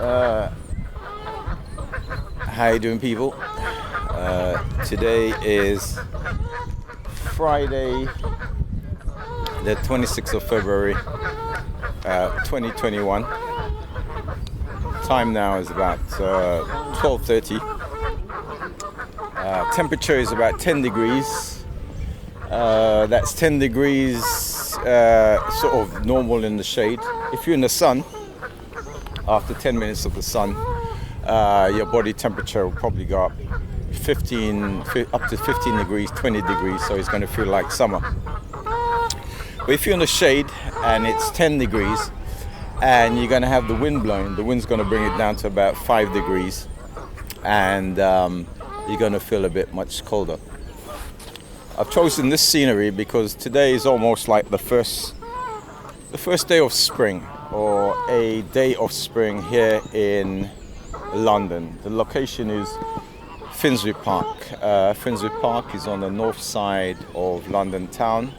How you doing, people? Today is Friday, the 26th of February, 2021. Time now is about 12:30. Temperature is about 10 degrees. That's 10 degrees sort of normal in the shade. If you're in the sun, after 10 minutes of the sun, your body temperature will probably go up up to 15 degrees, 20 degrees, so it's going to feel like summer. But if you're in the shade and it's 10 degrees and you're going to have the wind blowing, the wind's going to bring it down to about 5 degrees, and you're going to feel a bit much colder. I've chosen this scenery because today is almost like the first day of spring, or a day of spring here in London. The location is Finsbury Park. Finsbury Park is on the north side of London town.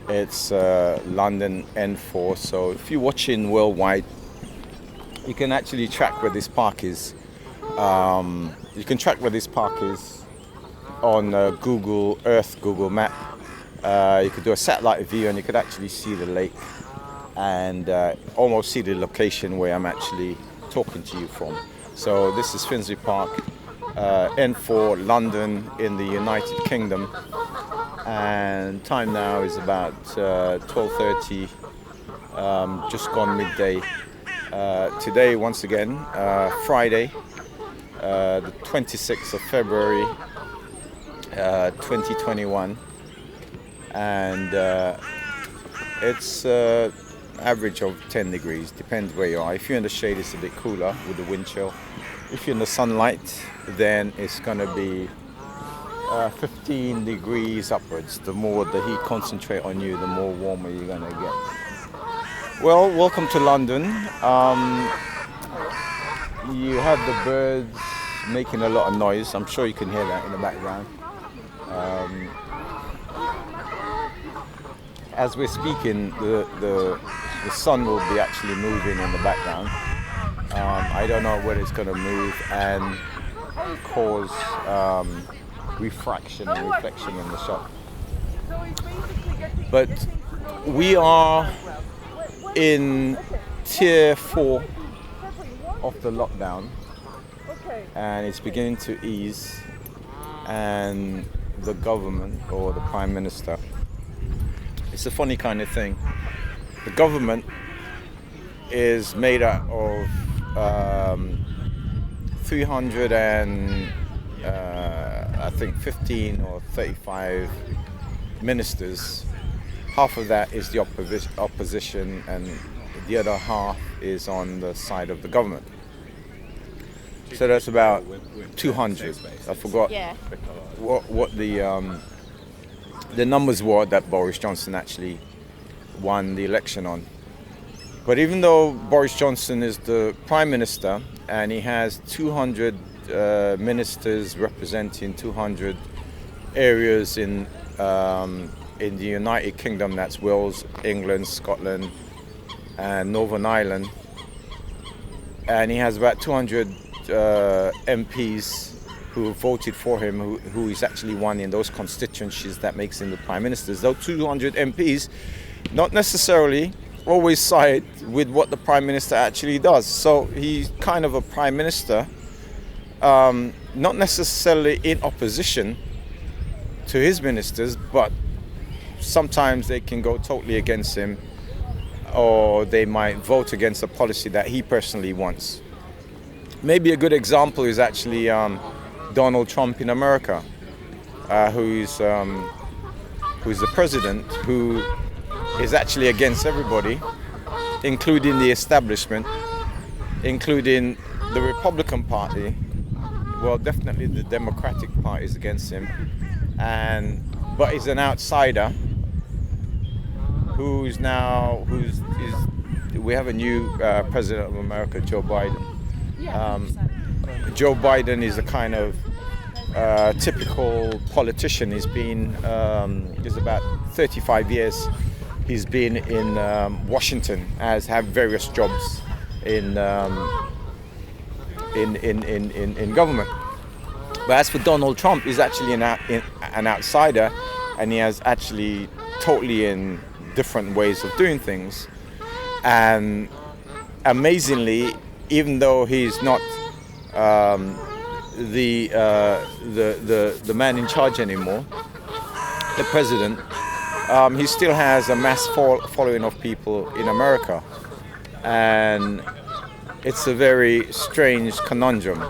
It's London N4, so if you're watching worldwide, you can actually track where this park is. You can track where this park is on Google Earth, Google Map. You could do a satellite view and you could actually see the lake and almost see the location where I'm actually talking to you from. So this is Finsbury Park, N4, London in the United Kingdom, and time now is about 12:30, just gone midday. Today, once again, Friday, the 26th of February, 2021, and it's average of 10 degrees, depends where you are. If you're in the shade, it's a bit cooler with the wind chill. If you're in the sunlight, then it's going to be 15 degrees upwards. The more the heat concentrate on you, the more warmer you're going to get. Well, welcome to London. You have the birds making a lot of noise. I'm sure you can hear that in the background. As we're speaking, the sun will be actually moving in the background. I don't know whether it's going to move and cause refraction and reflection in the shot. But we are in tier 4 of the lockdown, and it's beginning to ease, and the government, or the Prime Minister, it's a funny kind of thing. The government is made up of 300 and I think 15 or 35 ministers. Half of that is the opposition, and the other half is on the side of the government. So that's about 200. I forgot what the numbers were that Boris Johnson actually won the election on. But even though Boris Johnson is the Prime Minister and he has 200 ministers representing 200 areas in the United Kingdom, that's Wales, England, Scotland and Northern Ireland, and he has about 200 MPs who voted for him, who is actually won in those constituencies that makes him the Prime Minister. Those 200 MPs not necessarily always side with what the Prime Minister actually does. So he's kind of a Prime Minister, not necessarily in opposition to his ministers, but sometimes they can go totally against him, or they might vote against a policy that he personally wants. Maybe a good example is actually Donald Trump in America, who's the president, who is actually against everybody, including the establishment, including the Republican Party. Well, definitely the Democratic Party is against him, but he's an outsider we have a new president of America, Joe Biden. Joe Biden is a kind of typical politician. He's about 35 years. He's been in Washington, have various jobs in in government. But as for Donald Trump, he's actually an outsider, and he has actually totally in different ways of doing things. And amazingly, even though he's not the man in charge anymore, the president, he still has a mass following of people in America, and it's a very strange conundrum.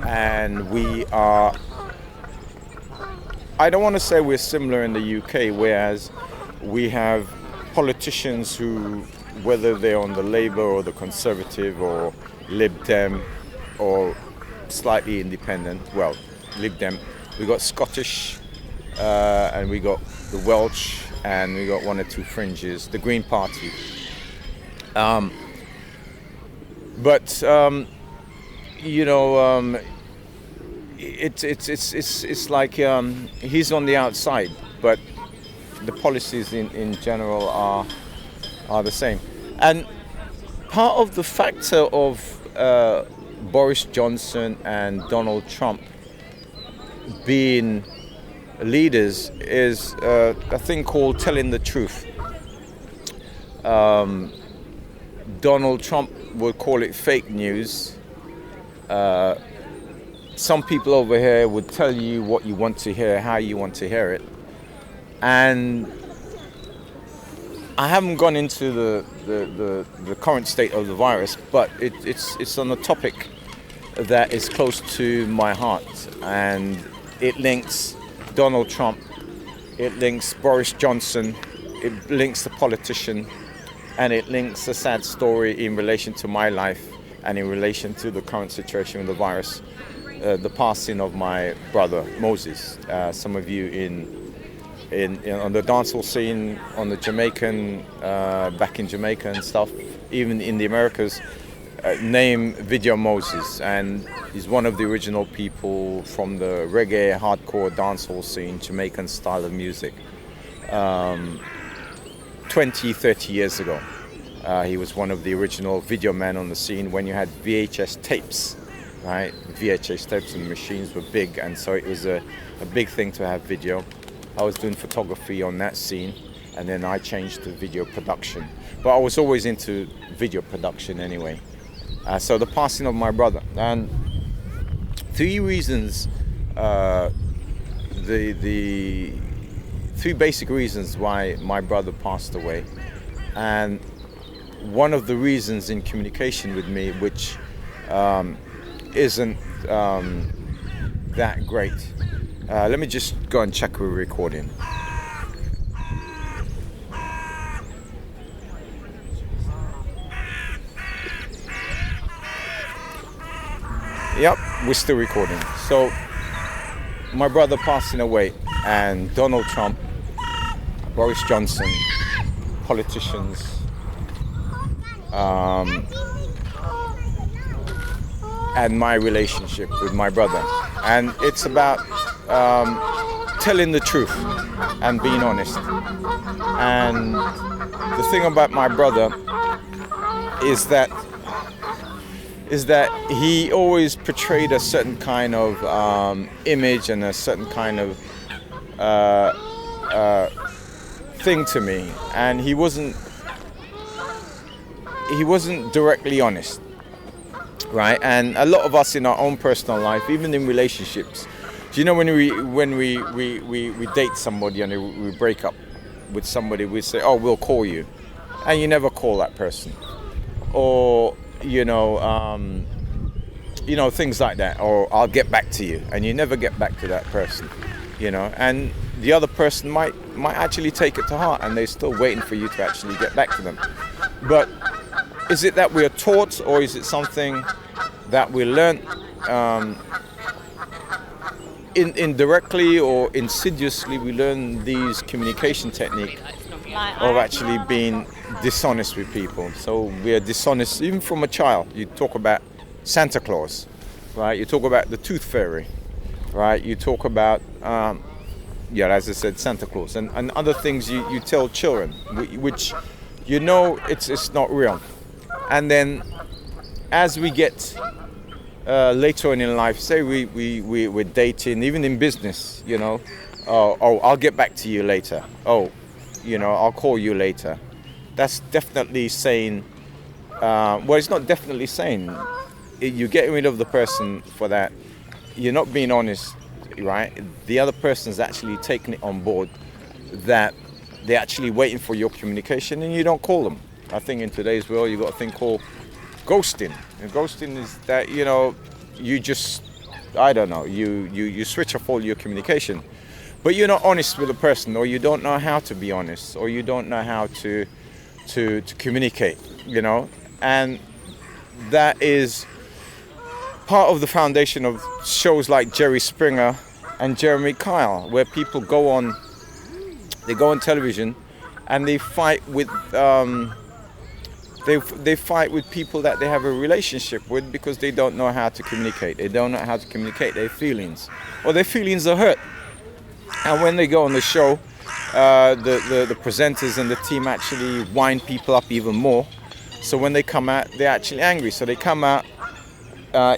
And we are, I don't want to say we're similar in the UK, whereas we have politicians who, whether they're on the Labour or the Conservative or Lib Dem or slightly independent, well, Lib Dem, we got Scottish and we got the Welsh, and we got one or two fringes, the Green Party. It's like he's on the outside, but the policies in general are the same. And part of the factor of Boris Johnson and Donald Trump being leaders is a thing called telling the truth. Donald Trump would call it fake news. Some people over here would tell you what you want to hear, how you want to hear it. And I haven't gone into the current state of the virus, but it's on a topic that is close to my heart, and it links Donald Trump, it links Boris Johnson, it links the politician, and it links a sad story in relation to my life and in relation to the current situation with the virus, the passing of my brother Moses. Some of you on the dancehall scene, on the Jamaican, back in Jamaica and stuff, even in the Americas, name Video Moses, and he's one of the original people from the reggae, hardcore, dancehall scene, Jamaican style of music. 20-30 years ago, he was one of the original video men on the scene when you had VHS tapes, right? VHS tapes and machines were big, and so it was a big thing to have video. I was doing photography on that scene, and then I changed to video production. But I was always into video production anyway. So the passing of my brother, and three reasons, the three basic reasons why my brother passed away, and one of the reasons in communication with me, which isn't that great. Let me just go and check we're recording. Yep, we're still recording. So, my brother passing away, and Donald Trump, Boris Johnson, politicians, and my relationship with my brother. And it's about telling the truth and being honest. And the thing about my brother is that he always portrayed a certain kind of image and a certain kind of thing to me, and he wasn't directly honest, right? And a lot of us in our own personal life, even in relationships, do you know, when we date somebody and we break up with somebody, we say, oh, we'll call you, and you never call that person, or things like that, or I'll get back to you, and you never get back to that person, and the other person might actually take it to heart, and they're still waiting for you to actually get back to them. But is it that we are taught, or is it something that we learn indirectly or insidiously? We learn these communication techniques of actually being dishonest with people. So we are dishonest even from a child. You talk about Santa Claus, right? You talk about the Tooth Fairy, right? You talk about, as I said, Santa Claus and other things you tell children, which it's not real. And then as we get later on in life, say we're dating, even in business, oh, I'll get back to you later. Oh, I'll call you later. That's definitely saying, well, it's not definitely saying. You're getting rid of the person for that. You're not being honest, right? The other person's actually taking it on board that they're actually waiting for your communication and you don't call them. I think in today's world, you've got a thing called ghosting. And ghosting is that, you just, I don't know, you switch off all your communication. But you're not honest with the person, or you don't know how to be honest, or you don't know how to communicate, And that is part of the foundation of shows like Jerry Springer and Jeremy Kyle, where people go on television and they fight with they fight with people that they have a relationship with because they don't know how to communicate. They don't know how to communicate their feelings, or their feelings are hurt. And when they go on the show, the presenters and the team actually wind people up even more. So when they come out, they're actually angry. So they come out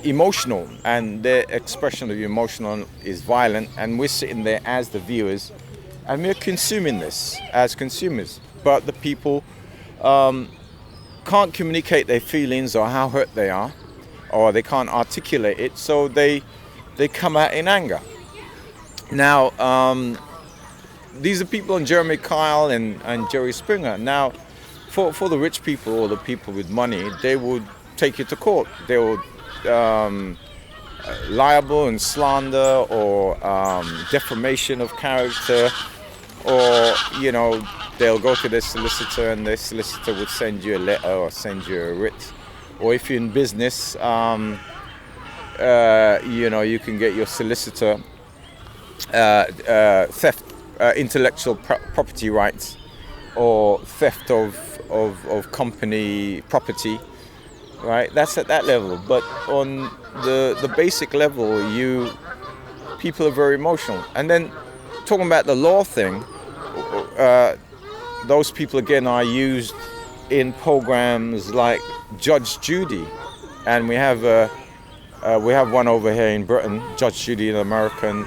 emotional, and their expression of emotional is violent. And we're sitting there as the viewers, and we're consuming this as consumers. But the people can't communicate their feelings or how hurt they are, or they can't articulate it. So they come out in anger. Now, these are people on Jeremy Kyle and Jerry Springer. Now, for the rich people or the people with money, they would take you to court. They would libel and slander, or defamation of character, or they'll go to their solicitor, and their solicitor would send you a letter or send you a writ. Or if you're in business, you can get your solicitor theft, intellectual property rights, or theft of company property, right? That's at that level. But on the basic level, people are very emotional. And then talking about the law thing, those people again are used in programs like Judge Judy, and we have one over here in Britain, Judge Judy, an American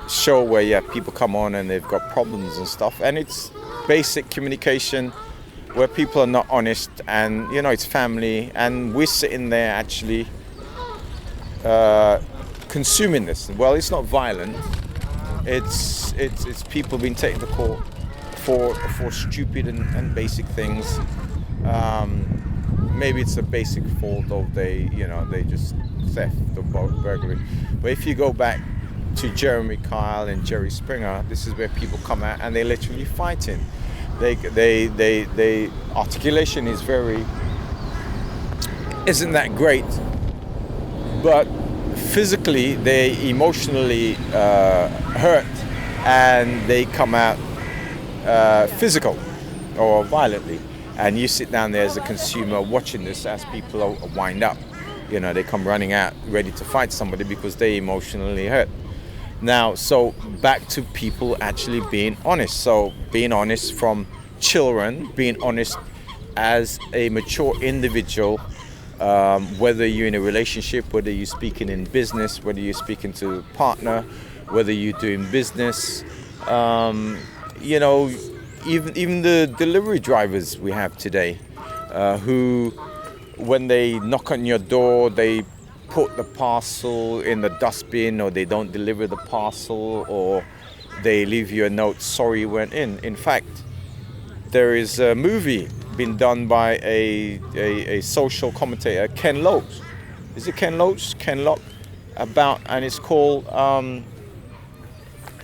show where people come on and they've got problems and stuff, and it's basic communication where people are not honest, and it's family, and we're sitting there actually consuming this. Well, it's not violent. It's people being taken to court for stupid and basic things. Maybe it's a basic fault of they just theft or burglary. But if you go back to Jeremy Kyle and Jerry Springer, this is where people come out and they're literally fighting. They articulation isn't that great, but physically they emotionally hurt, and they come out physical or violently. And you sit down there as a consumer watching this as people wind up. They come running out ready to fight somebody because they emotionally hurt. Now, so back to people actually being honest. So being honest from children, being honest as a mature individual, whether you're in a relationship, whether you're speaking in business, whether you're speaking to a partner, whether you're doing business, even the delivery drivers we have today, who, when they knock on your door, they put the parcel in the dustbin, or they don't deliver the parcel, or they leave you a note, sorry you went in. In fact, there is a movie been done by a social commentator, Ken Loach. Is it Ken Loach? Ken Loach, and it's called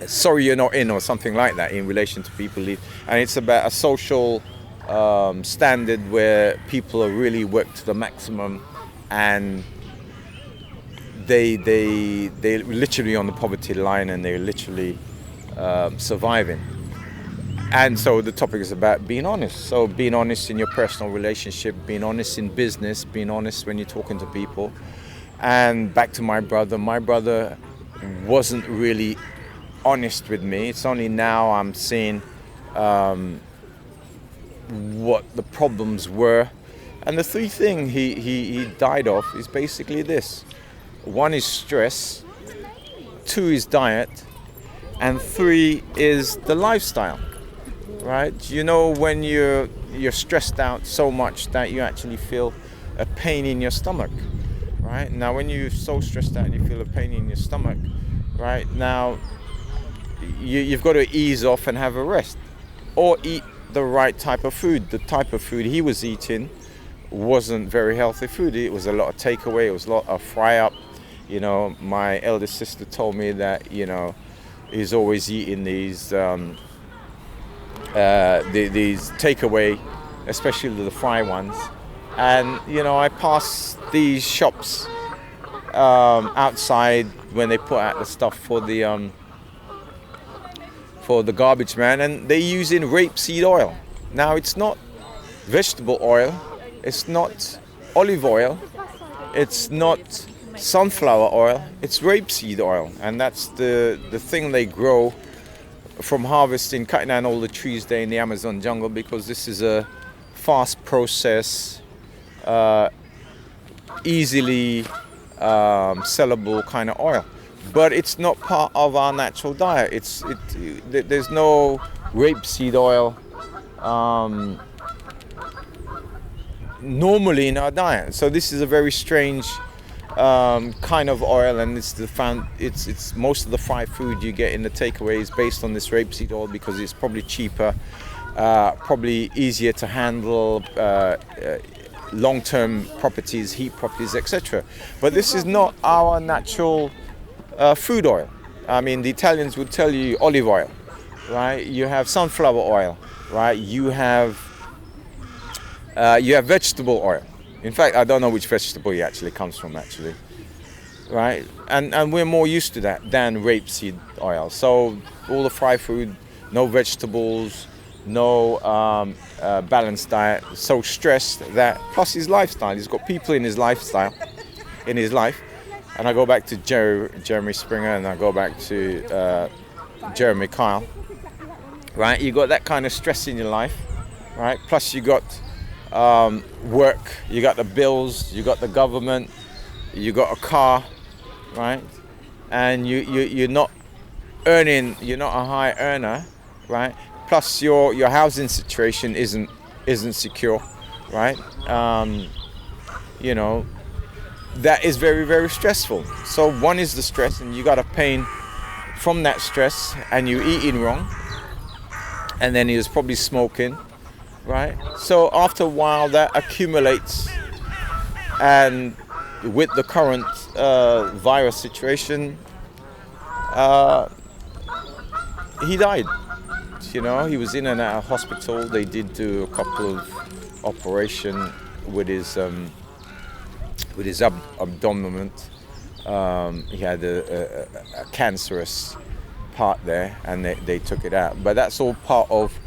Sorry You're Not In, or something like that, in relation to people leave. And it's about a social standard where people are really worked to the maximum, and they literally on the poverty line, and they're literally surviving. And so the topic is about being honest. So being honest in your personal relationship, being honest in business, being honest when you're talking to people. And back to my brother wasn't really honest with me. It's only now I'm seeing what the problems were, And the three things he died of is basically this. One is stress, two is diet, and three is the lifestyle, right? You know, when you're stressed out so much that you actually feel a pain in your stomach, right? Now, when you're so stressed out and you feel a pain in your stomach, right, now you've got to ease off and have a rest, or eat the right type of food. The type of food he was eating wasn't very healthy food. It was a lot of takeaway. It was a lot of fry up. You know, my eldest sister told me that, you know, he's always eating these takeaway, especially the fry ones. And, you know, I pass these shops outside when they put out the stuff for the garbage man, and they're using rapeseed oil. Now, it's not vegetable oil, it's not olive oil, it's not sunflower oil, it's rapeseed oil, and that's the thing they grow from harvesting, cutting down all the trees there in the Amazon jungle, because this is a fast process, easily sellable kind of oil. But it's not part of our natural diet. There's no rapeseed oil normally in our diet. So this is a very strange kind of oil, and it's most of the fried food you get in the takeaway is based on this rapeseed oil, because it's probably cheaper, probably easier to handle, long-term properties, heat properties, etc. But this is not our natural food oil. I mean, the Italians would tell you olive oil, right? You have sunflower oil, right? You have vegetable oil. In fact, I don't know which vegetable it actually comes from, right? And we're more used to that than rapeseed oil. So all the fried food, no vegetables, no balanced diet. So stressed that, plus his lifestyle. He's got people in his life. And I go back to Jeremy Springer, and I go back to Jeremy Kyle, right? You got that kind of stress in your life, right? Plus you got work, you got the bills, you got the government, you got a car, right? And you're not earning, you're not a high earner, right? Plus your housing situation isn't secure, right? You know, that is very, very stressful. So one is the stress, and you got a pain from that stress, and you're eating wrong, and then he was probably smoking, right? So after a while that accumulates, and with the current virus situation, he died. You know, he was in and out of hospital. They did do a couple of operations with his abdomen. He had a cancerous part there, and they took it out. But that's all part of,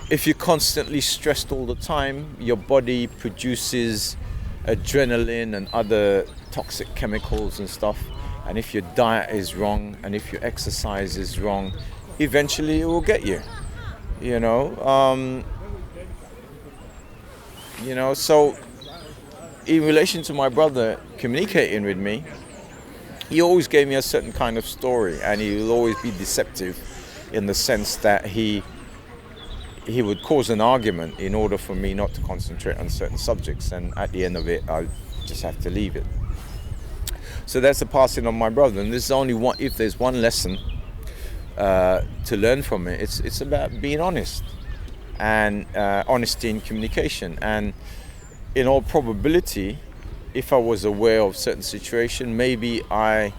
if you're constantly stressed all the time, your body produces adrenaline and other toxic chemicals and stuff. And if your diet is wrong, and if your exercise is wrong, eventually it will get you. You know, so in relation to my brother communicating with me, he always gave me a certain kind of story, and he will always be deceptive in the sense that he would cause an argument in order for me not to concentrate on certain subjects, and at the end of it I just have to leave it. So that's the passing of my brother, and this is only one. If there's one lesson to learn from it, it's about being honest, and honesty in communication. And in all probability, if I was aware of certain situation, maybe I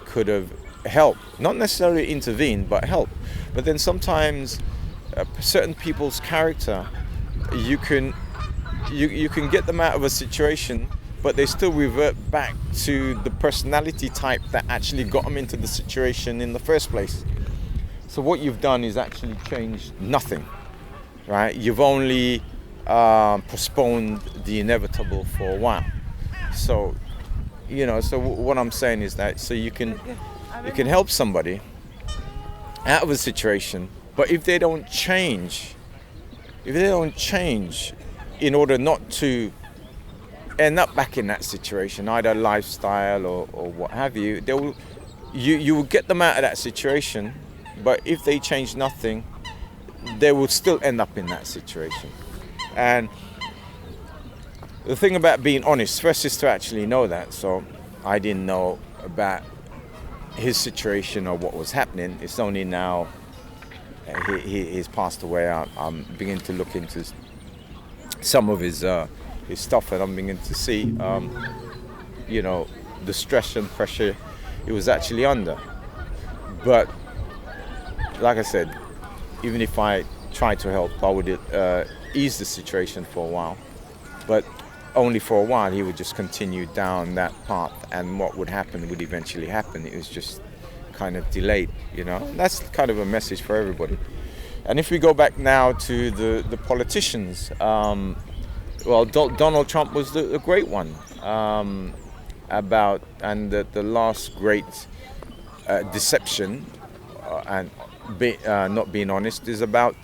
could have helped, not necessarily intervened, but help. But then sometimes certain people's character, you can get them out of a situation, but they still revert back to the personality type that actually got them into the situation in the first place. So what you've done is actually changed nothing, right? You've only postponed the inevitable for a while. So, so what I'm saying is that, so you can help somebody out of a situation, but if they don't change, in order not to end up back in that situation, either lifestyle or what have you, you will get them out of that situation, but if they change nothing, they will still end up in that situation. And the thing about being honest, first is to actually know that. So I didn't know about his situation or what was happening. It's only now he's passed away. I'm beginning to look into some of his stuff, and I'm beginning to see, the stress and pressure he was actually under. But like I said, even if I tried to help, I would ease the situation for a while. But only for a while. He would just continue down that path, and what would happen would eventually happen. It was just kind of delayed, That's kind of a message for everybody. And if we go back now to the politicians, Donald Trump was the great one and the last great deception and not being honest is about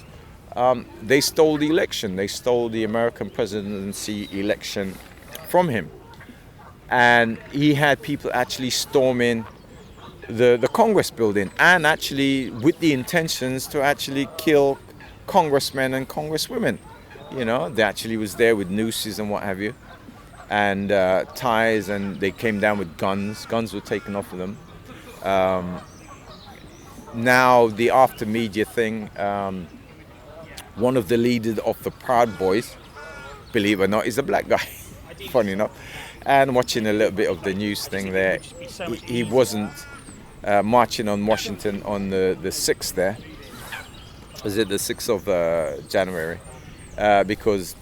they stole the election. They stole the American presidency election from him. And he had people actually storming the Congress building, and actually with the intentions to actually kill congressmen and congresswomen. They actually was there with nooses and what have you, and ties, and they came down with guns. Guns were taken off of them. Now the after media thing, one of the leaders of the Proud Boys, believe it or not, is a black guy. Funny enough. And watching a little bit of the news thing there, he wasn't marching on Washington on the 6th there. Was it the 6th of January? Because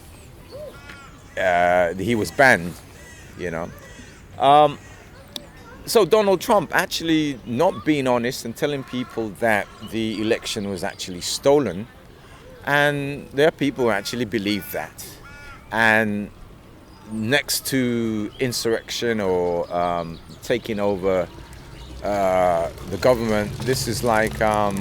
he was banned, So Donald Trump actually not being honest and telling people that the election was actually stolen. And there are people who actually believe that. And next to insurrection or taking over the government, this is like, a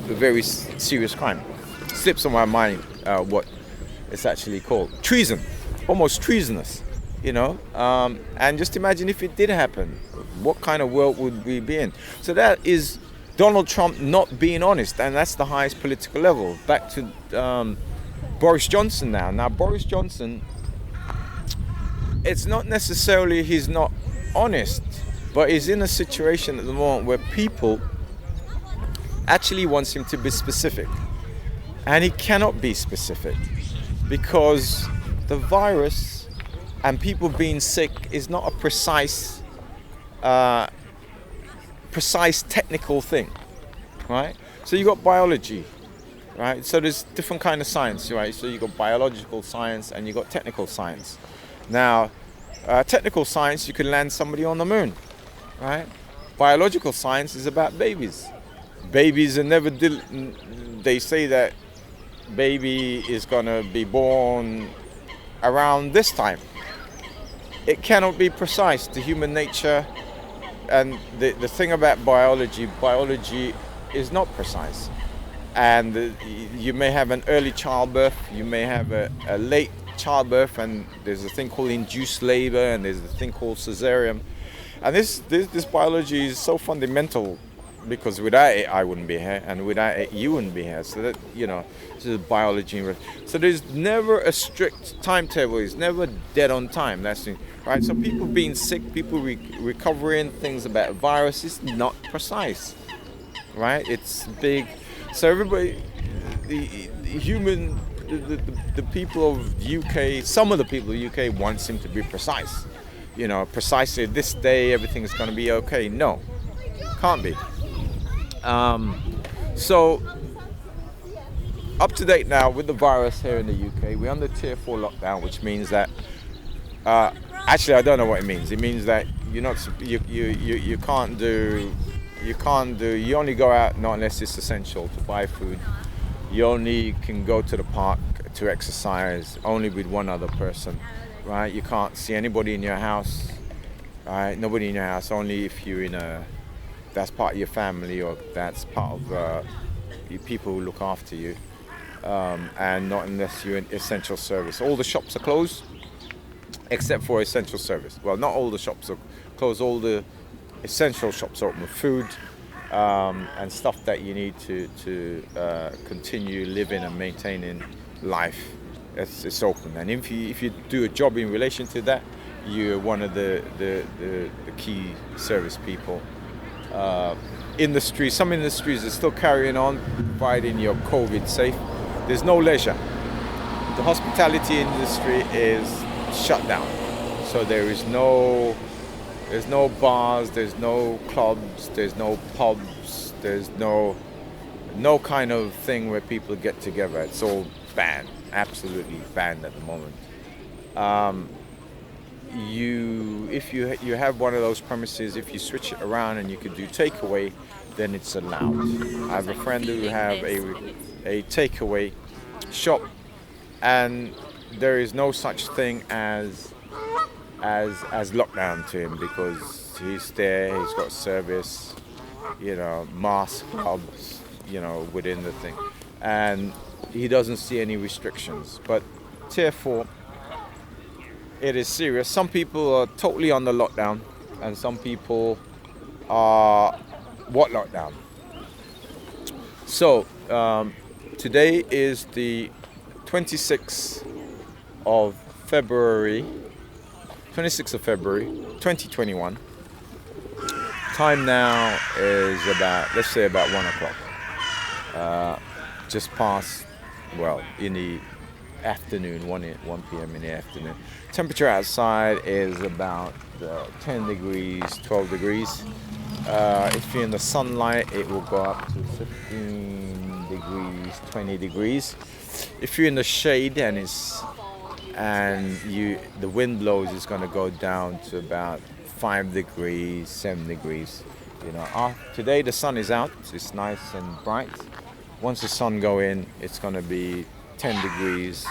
very serious crime. Slips on my mind what it's actually called. Treason. Almost treasonous, And just imagine if it did happen. What kind of world would we be in? So that is Donald Trump not being honest, and that's the highest political level. Back to Boris Johnson now. Now, Boris Johnson, it's not necessarily he's not honest, but he's in a situation at the moment where people actually wants him to be specific. And he cannot be specific because the virus and people being sick is not a precise technical thing, right? So you got biology, right? So there's different kind of science, right? So you got biological science and you got technical science. Now, technical science, you can land somebody on the moon, right? Biological science is about babies. Babies are never, they say that baby is gonna be born around this time. It cannot be precise. The human nature and the thing about biology is not precise. And you may have an early childbirth, you may have a late childbirth, and there's a thing called induced labor, and there's a thing called cesarean. And this biology is so fundamental, because without it I wouldn't be here, and without it you wouldn't be here. So that, this is biology. So there's never a strict timetable. It's never dead on time. That's it, right? So people being sick, people recovering, things about viruses, not precise, right? It's big. So everybody, the people of UK, some of the people of UK wants him to be precise. Precisely this day everything is going to be okay. No, can't be. So up to date now with the virus here in the UK, we're under tier 4 lockdown, which means that actually I don't know what it means. It means that you only go out not unless it's essential to buy food. You only can go to the park to exercise only with one other person, right? You can't see anybody in your house, right? Nobody in your house, only if you're that's part of your family, or that's part of people who look after you. and not unless you're in essential service. All the shops are closed except for essential service. Well, not all the shops are closed. All the essential shops are open. Food and stuff that you need to continue living and maintaining life. It's open. And if you do a job in relation to that, you're one of the key service people. Industries, some industries are still carrying on, providing you're COVID safe. There's no leisure. The hospitality industry is shut down. So there's no bars, there's no clubs, there's no pubs, there's no kind of thing where people get together. It's all banned, absolutely banned at the moment. If you have one of those premises, if you switch it around and you could do takeaway, then it's allowed. I have a friend who have a takeaway shop, and there is no such thing as lockdown to him, because he's there, he's got service, mask, gloves, within the thing, and he doesn't see any restrictions. But tier 4, it is serious. Some people are totally under lockdown, and some people are what lockdown. So today is the 26th of February 2021. Time now is let's say about 1 o'clock. Just past, in the afternoon, 1 p.m. in the afternoon. Temperature outside is about 10 degrees, 12 degrees. If you're in the sunlight, it will go up to 15 degrees, 20 degrees. If you're in the shade and the wind blows, it's going to go down to about 5 degrees, 7 degrees. Today the sun is out, it's nice and bright. Once the sun go in, it's going to be 10 degrees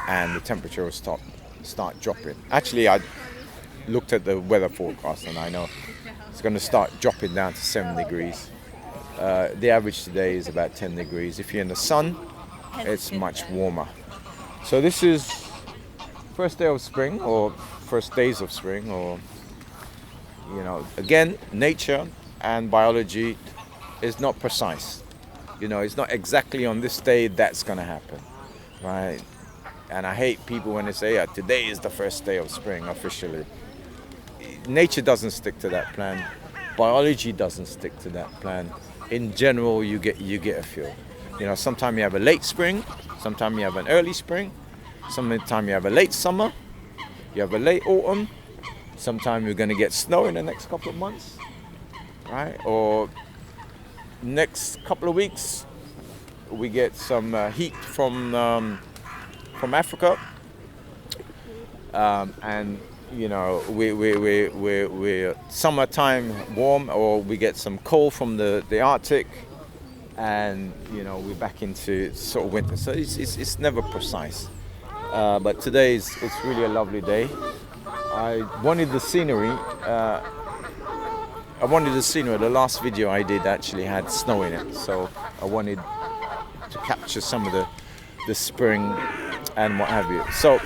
and the temperature will start dropping. Actually, I looked at the weather forecast and I know it's going to start dropping down to 7 degrees. The average today is about 10 degrees. If you're in the sun, it's much warmer. So this is first day of spring, or first days of spring, or again, nature and biology is not precise. It's not exactly on this day that's going to happen, right? And I hate people when they say, today is the first day of spring officially. Nature doesn't stick to that plan. Biology doesn't stick to that plan. In general, you get a feel. Sometimes you have a late spring, sometimes you have an early spring, sometimes you have a late summer, you have a late autumn, sometimes you're going to get snow in the next couple of months, right? Or next couple of weeks, we get some heat from Africa, and we're summertime warm, or we get some cold from the Arctic, and we're back into sort of winter. So it's never precise. But today it's really a lovely day. I wanted the scenery. The last video I did actually had snow in it, so I wanted to capture some of the spring and what have you. So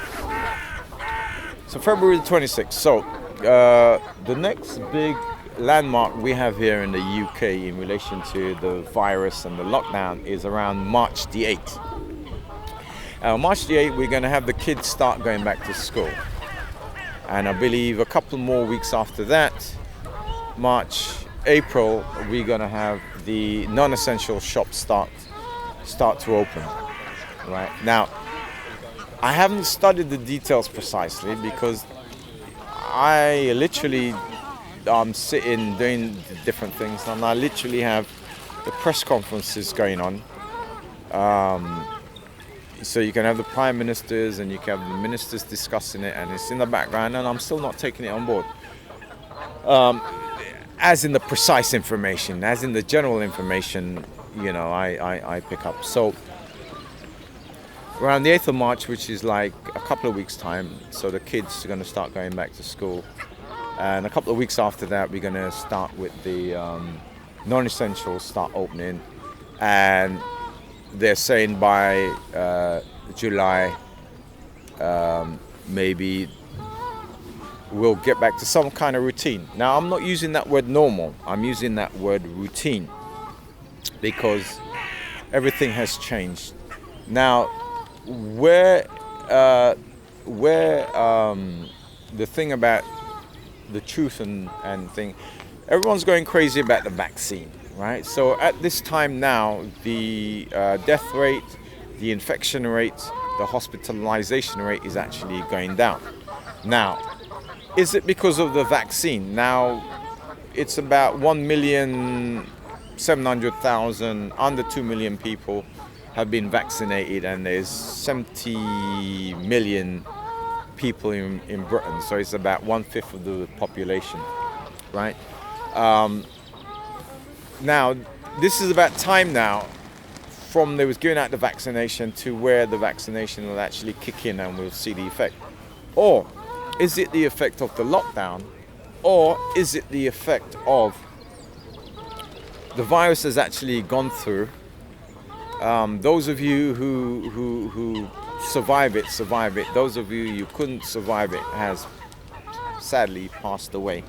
February the 26th. So the next big landmark we have here in the UK in relation to the virus and the lockdown is around March the 8th. March the 8th, we're going to have the kids start going back to school. And I believe a couple more weeks after that, March, April, we're going to have the non-essential shops start to open. Right now, I haven't studied the details precisely, because I literally sitting doing different things, and I literally have the press conferences going on. So you can have the prime ministers and you can have the ministers discussing it, and it's in the background, and I'm still not taking it on board. As in the precise information, as in the general information, I pick up. So around the 8th of March, which is like a couple of weeks' time, so the kids are going to start going back to school. And a couple of weeks after that, we're going to start with the non-essentials start opening. And they're saying by July, maybe we'll get back to some kind of routine. Now, I'm not using that word normal. I'm using that word routine because everything has changed. Now, where the thing about the truth and thing, everyone's going crazy about the vaccine, right? So at this time now, the death rate, the infection rate, the hospitalization rate is actually going down. Now, is it because of the vaccine? Now, it's about 1,700,000, under 2 million people have been vaccinated, and there's 70 million people in Britain, so it's about 1/5 of the population, right? Now, this is about time now from they was giving out the vaccination to where the vaccination will actually kick in and we'll see the effect. Or is it the effect of the lockdown, or is it the effect of the virus has actually gone through? Those of you who survive it. Those of you who couldn't survive it has sadly passed away,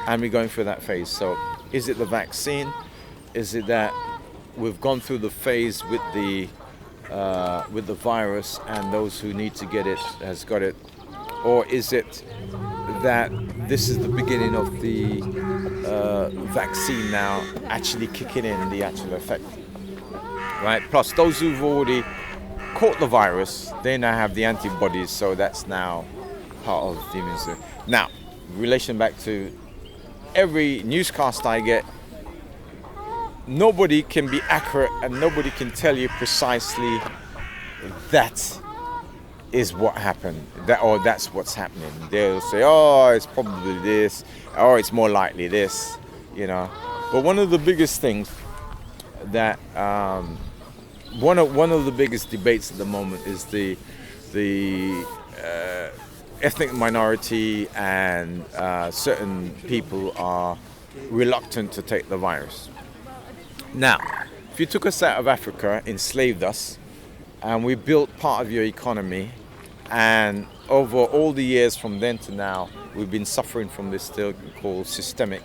and we're going through that phase. So, is it the vaccine? Is it that we've gone through the phase with the virus, and those who need to get it has got it, or is it that this is the beginning of the vaccine now actually kicking in the actual effect? Right. Plus, those who've already caught the virus, they now have the antibodies, so that's now part of the immune system. Now, relation back to every newscast I get, nobody can be accurate and nobody can tell you precisely that is what happened, or that's what's happening. They'll say, oh, it's probably this, or it's more likely this, you know. But one of the biggest things that one of the biggest debates at the moment is the ethnic minority, and certain people are reluctant to take the virus. Now, if you took us out of Africa, enslaved us, and we built part of your economy, and over all the years from then to now, we've been suffering from this thing called systemic,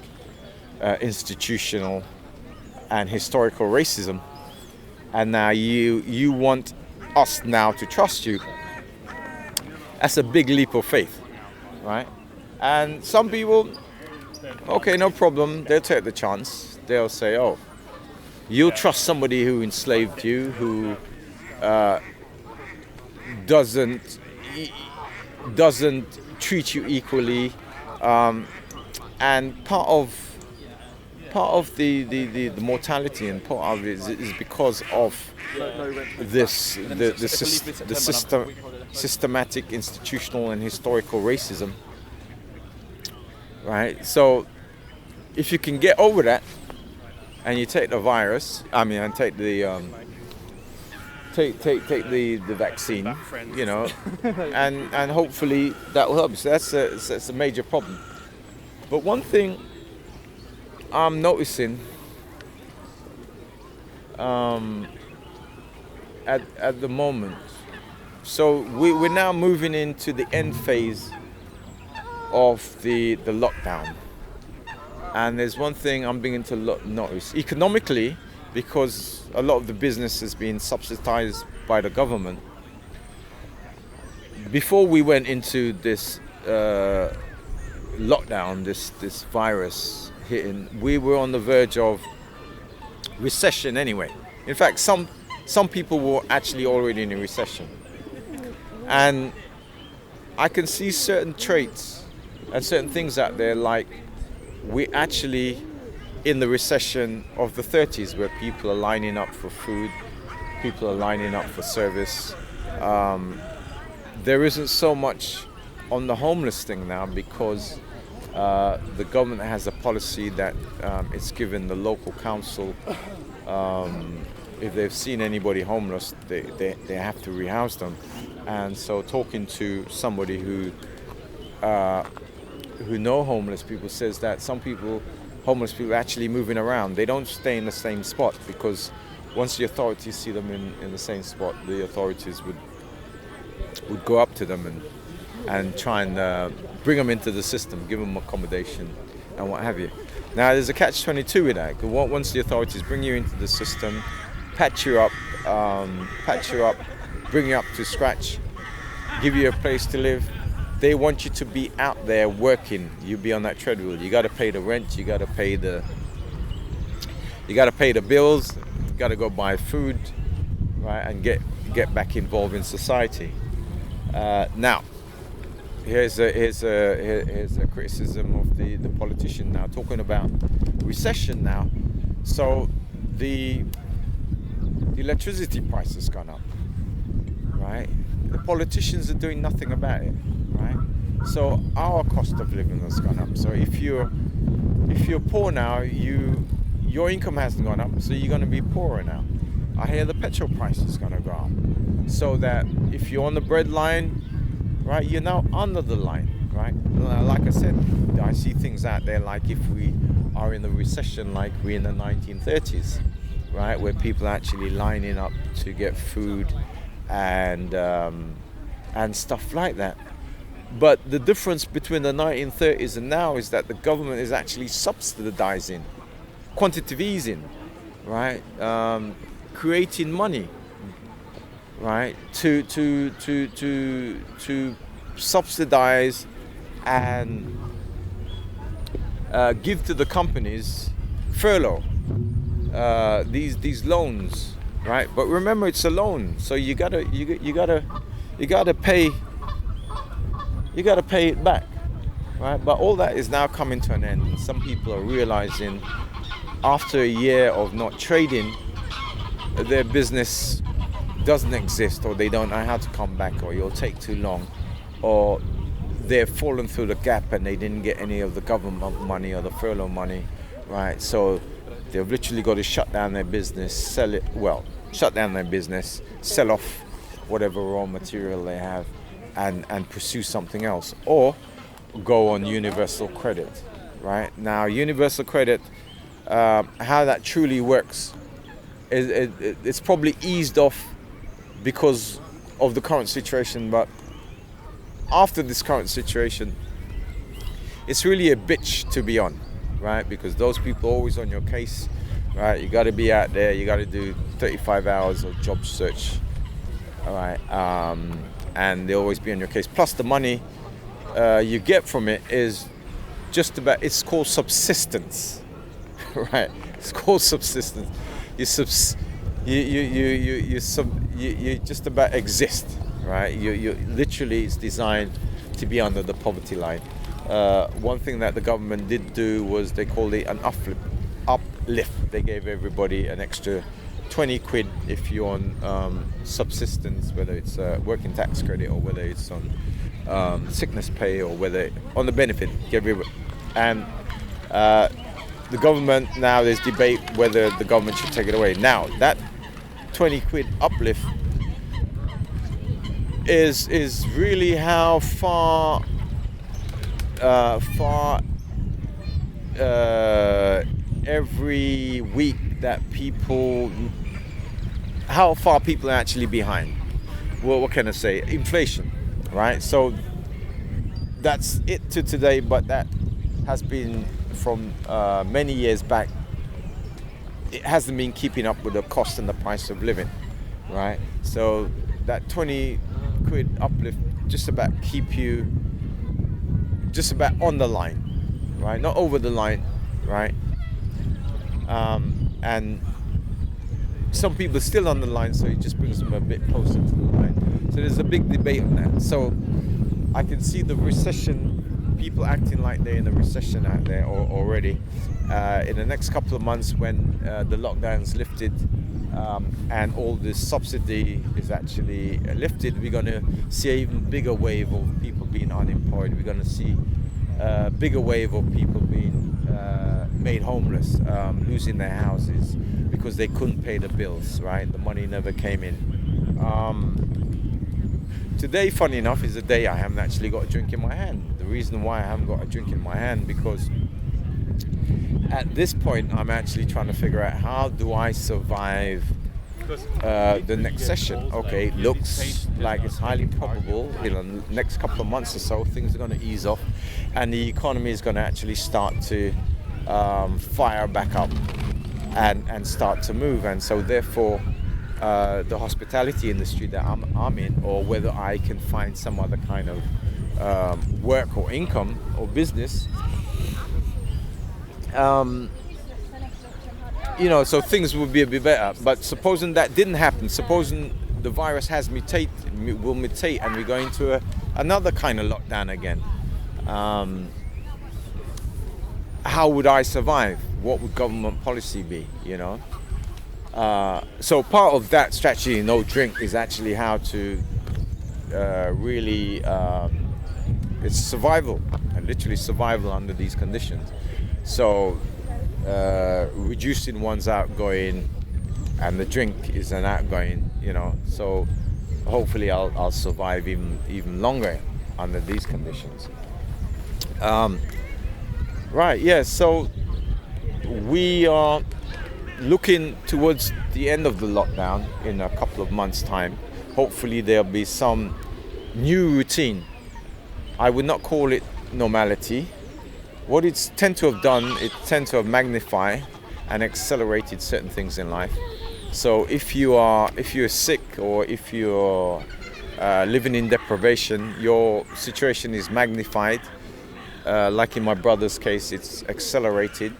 institutional, and historical racism. And now you want us now to trust you. That's a big leap of faith, right? And some people, okay, no problem, they'll take the chance. They'll say, oh, you'll trust somebody who enslaved you, who doesn't treat you equally, and part of the mortality and part of it is because of this the systematic, institutional, and historical racism, right? So if you can get over that and you take the virus, and take the take the vaccine, you know, and hopefully that will help. So that's a major problem. But one thing I'm noticing at the moment, so we're now moving into the end phase of the lockdown, and there's one thing I'm beginning to notice economically, because a lot of the business has been subsidized by the government. Before we went into this lockdown, this virus hitting, we were on the verge of recession anyway. In fact, some people were actually already in a recession. And I can see certain traits and certain things out there, like we're actually in the recession of the 30s, where people are lining up for food, people are lining up for service. There isn't so much on the homeless thing now, because the government has a policy that it's given the local council, if they've seen anybody homeless, they have to rehouse them. And so talking to somebody who know homeless people says that some people, homeless people, are actually moving around. They don't stay in the same spot because once the authorities see them in the same spot, the authorities would go up to them and try and bring them into the system, give them accommodation and what have you. Now there's a catch-22 with that. Once the authorities bring you into the system, patch you up, bring you up to scratch, give you a place to live, they want you to be out there working. You be on that treadmill. You got to pay the rent. You got to pay the bills. You got to go buy food, right, and get back involved in society. Now, here's a criticism of the politician now talking about recession now. So the electricity price has gone up, right? The politicians are doing nothing about it, right? So our cost of living has gone up. So if you're poor now, your income hasn't gone up, so you're going to be poorer now. I hear the petrol price is going to go up, so that if you're on the bread line, right, you're now under the line, right? Like I said, I see things out there like if we are in the recession like we in the 1930s, right, where people are actually lining up to get food and stuff like that. But the difference between the 1930s and now is that the government is actually subsidizing, quantitative easing, right, creating money, right, to subsidize and give to the companies furlough, these loans, right? But remember, it's a loan, so you gotta pay it back, right? But all that is now coming to an end. Some people are realizing after a year of not trading, their business doesn't exist, or they don't know how to come back, or it'll take too long, or they've fallen through the gap and they didn't get any of the government money or the furlough money, right? So they've literally got to shut down their business, sell off whatever raw material they have and pursue something else, or go on universal credit, right? Now, universal credit, how that truly works, it's probably eased off because of the current situation, but after this current situation, it's really a bitch to be on, right? Because those people are always on your case, right? You got to be out there, you got to do 35 hours of job search, all right? And they'll always be on your case. Plus the money you get from it is just about, it's called subsistence, right? It's called subsistence. You just about exist, right? You literally, it's designed to be under the poverty line. One thing that the government did do was they called it an uplift. They gave everybody an extra 20 quid if you're on subsistence, whether it's working tax credit or whether it's on sickness pay or whether on the benefit. And the government, now there's debate whether the government should take it away. Now, that 20 quid uplift is really how far every week that how far people are actually behind. Well, what can I say? Inflation, right? So that's it to today, but that has been from many years back. It hasn't been keeping up with the cost and the price of living, right? So that 20 quid uplift just about keep you just about on the line, right? Not over the line, right? And some people are still on the line, so it just brings them a bit closer to the line. So there's a big debate on that. So I can see the recession, people acting like they're in a recession out there already. In the next couple of months, when the lockdown's lifted and all this subsidy is actually lifted, we're going to see an even bigger wave of people being unemployed. We're going to see a bigger wave of people being made homeless, losing their houses because they couldn't pay the bills, right? The money never came in. Today, funny enough, is a day I haven't actually got a drink in my hand. The reason why I haven't got a drink in my hand, because at this point I'm actually trying to figure out how do I survive the next session. Okay, looks like it's highly probable in the next couple of months or so things are going to ease off, and the economy is going to actually start to fire back up and start to move. And so therefore the hospitality industry that I'm in, or whether I can find some other kind of work or income or business, so things will be a bit better. But supposing that didn't happen, supposing the virus will mutate and we go into another kind of lockdown again, how would I survive? What would government policy be, So part of that strategy, no drink, is actually how to really, it's survival, and literally survival under these conditions. So reducing one's outgoing, and the drink is an outgoing, so hopefully I'll survive even longer under these conditions. Right, yeah, so we are looking towards the end of the lockdown in a couple of months' time. Hopefully there'll be some new routine. I would not call it normality. What it's tend to have done, it tend to have magnified and accelerated certain things in life. So if you're sick, or if you're living in deprivation, your situation is magnified. Like in my brother's case, it's accelerated.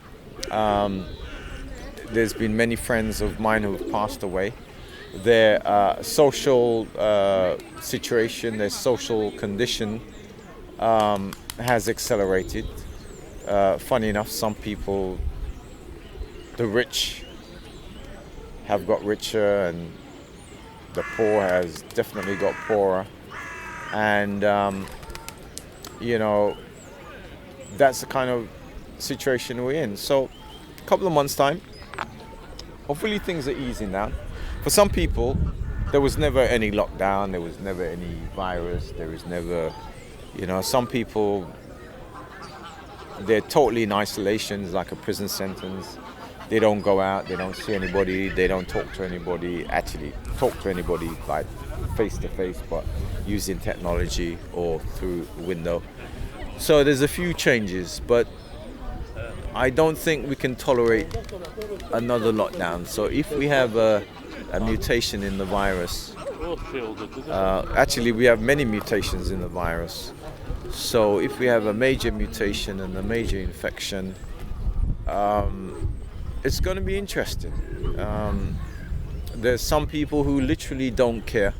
There's been many friends of mine who have passed away. Their social situation, their social condition has accelerated. Funny enough, some people, the rich, have got richer, and the poor has definitely got poorer. And that's the kind of situation we're in. So a couple of months' time, hopefully things are easing now. For some people, there was never any lockdown, there was never any virus, there was never, some people, they're totally in isolation, it's like a prison sentence. They don't go out, they don't see anybody, they don't talk to anybody, like face to face, but using technology or through a window. So there's a few changes, but I don't think we can tolerate another lockdown. So if we have a mutation in the virus, actually we have many mutations in the virus. So if we have a major mutation and a major infection, it's going to be interesting. There's some people who literally don't care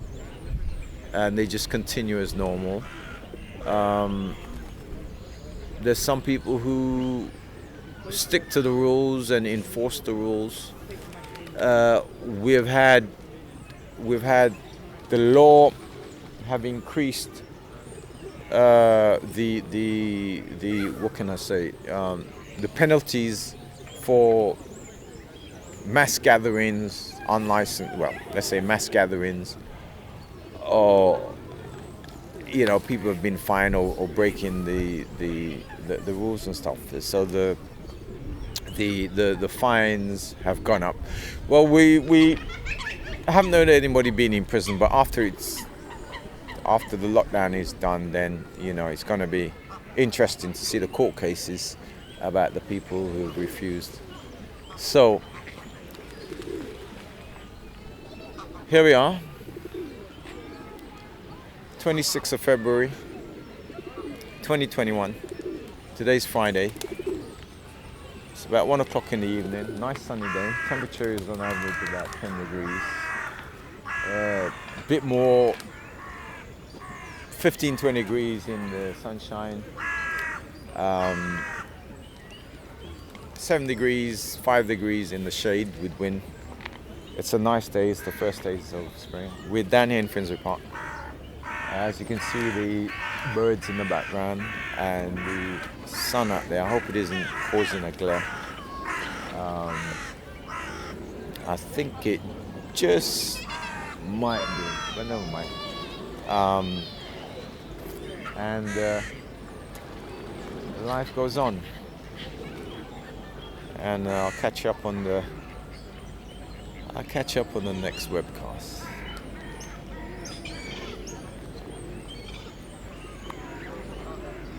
and they just continue as normal. There's some people who stick to the rules and enforce the rules. We've had the law have increased the what can I say? The penalties for mass gatherings, unlicensed. Well, let's say mass gatherings, or people have been fined or breaking the rules and stuff. So the fines have gone up. Well, we haven't known anybody being in prison, but after the lockdown is done, then it's going to be interesting to see the court cases about the people who refused. So here we are, 26th of February 2021. Today's Friday. It's about 1 o'clock in the evening. Nice sunny day. Temperature is on average about 10 degrees. A bit more, 15-20 degrees in the sunshine. 7 degrees, 5 degrees in the shade with wind. It's a nice day. It's the first days of spring. We're down here in Finsbury Park. As you can see, the birds in the background and the sun out there. I hope it isn't causing a glare. I think it just might be, but never mind. And life goes on. And I'll catch you up on the I'll catch up on the next webcast.